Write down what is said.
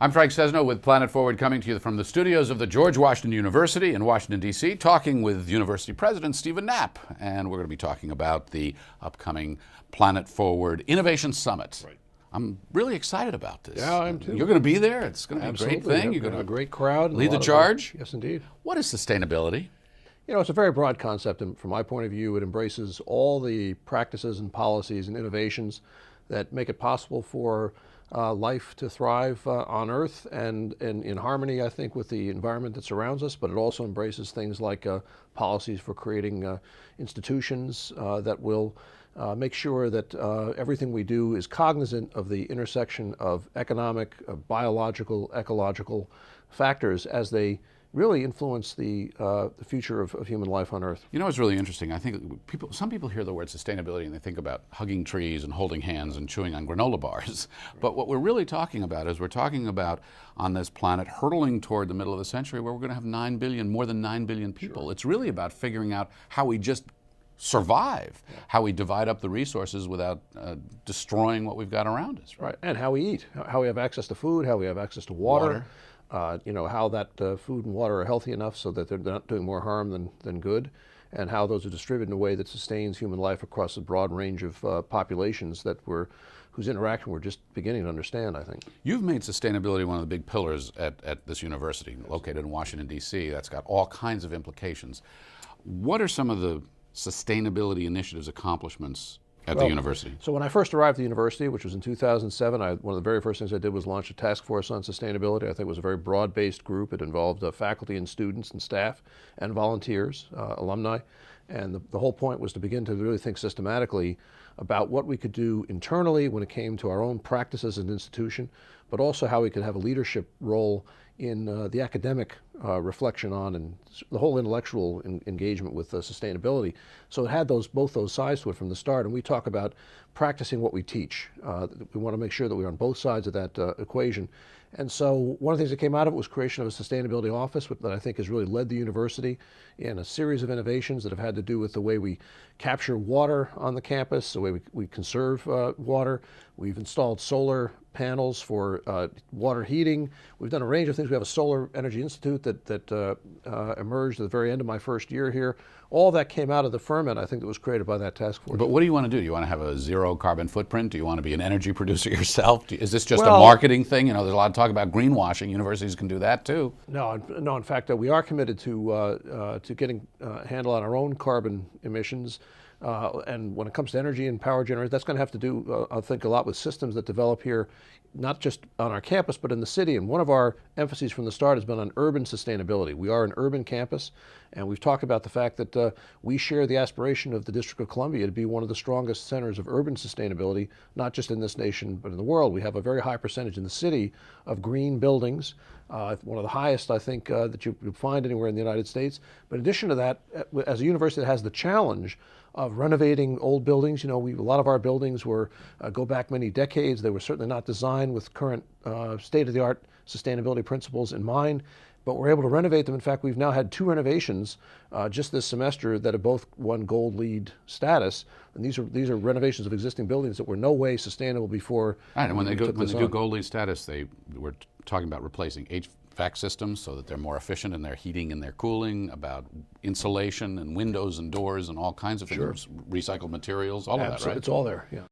I'm Frank Sesno with Planet Forward, coming to you from the studios of the George Washington University in Washington, D.C., talking with University President Steven Knapp. And we're going to be talking about the upcoming Planet Forward Innovation Summit. Right. I'm really excited about this. Yeah, I am too. You're going to be there. It's going to be Absolutely. a great thing. You're going to have a great crowd. lead the charge. Yes, indeed. What is sustainability? You know, it's a very broad concept, and from my point of view, it embraces all the practices and policies and innovations that make it possible for life to thrive on Earth and in harmony, I think, with the environment that surrounds us. But it also embraces things like policies for creating institutions that will make sure that everything we do is cognizant of the intersection of economic, biological, ecological factors as they really influence the future of human life on Earth. You know, it's really interesting. I think some people hear the word sustainability and they think about hugging trees and holding hands and chewing on granola bars. But what we're really talking about is we're talking about on this planet hurtling toward the middle of the century where we're going to have more than 9 billion people. Sure. It's really about figuring out how we just survive, how we divide up the resources without destroying what we've got around us. Right, and how we eat, how we have access to food, how we have access to water. You know, how that food and water are healthy enough so that they're not doing more harm than good, and how those are distributed in a way that sustains human life across a broad range of populations whose interaction we're just beginning to understand, I think. You've made sustainability one of the big pillars at this university, located in Washington, D.C. That's got all kinds of implications. What are some of the sustainability initiatives, accomplishments at the university? So when I first arrived at the university, which was in 2007, one of the very first things I did was launch a task force on sustainability. I think it was a very broad-based group. It involved faculty and students and staff and volunteers, alumni. And the whole point was to begin to really think systematically about what we could do internally when it came to our own practices as an institution, but also how we could have a leadership role in the academic reflection on and the whole intellectual engagement with sustainability. So it had both those sides to it from the start, and we talk about practicing what we teach. We want to make sure that we're on both sides of that equation. And so one of the things that came out of it was creation of a sustainability office that I think has really led the university in a series of innovations that have had to do with the way we capture water on the campus, the way we conserve water. We've installed solar panels for water heating. We've done a range of things. We have a Solar Energy Institute that emerged at the very end of my first year here. All that came out of the ferment, I think, that was created by that task force. But what do you want to do? Do you want to have a zero carbon footprint? Do you want to be an energy producer yourself? Is this just a marketing thing? You know, there's a lot of talk about greenwashing. Universities can do that too. No. In fact, we are committed to getting a handle on our own carbon emissions. And when it comes to energy and power generation, that's going to have to do, I think, a lot with systems that develop here, not just on our campus, but in the city. And one of our emphases from the start has been on urban sustainability. We are an urban campus, and we've talked about the fact that we share the aspiration of the District of Columbia to be one of the strongest centers of urban sustainability, not just in this nation, but in the world. We have a very high percentage in the city of green buildings, one of the highest, I think, that you could find anywhere in the United States. But in addition to that, as a university that has the challenge of renovating old buildings, you know, a lot of our buildings go back many decades. They were certainly not designed with current state-of-the-art sustainability principles in mind, but we're able to renovate them. In fact, we've now had 2 renovations just this semester that have both won Gold LEED status, and these are renovations of existing buildings that were no way sustainable before. Right, and when they do Gold LEED status, we're talking about replacing HVAC systems so that they're more efficient in their heating and their cooling, about insulation and windows and doors and all kinds of things, recycled materials, all of that, right? It's all there, yeah.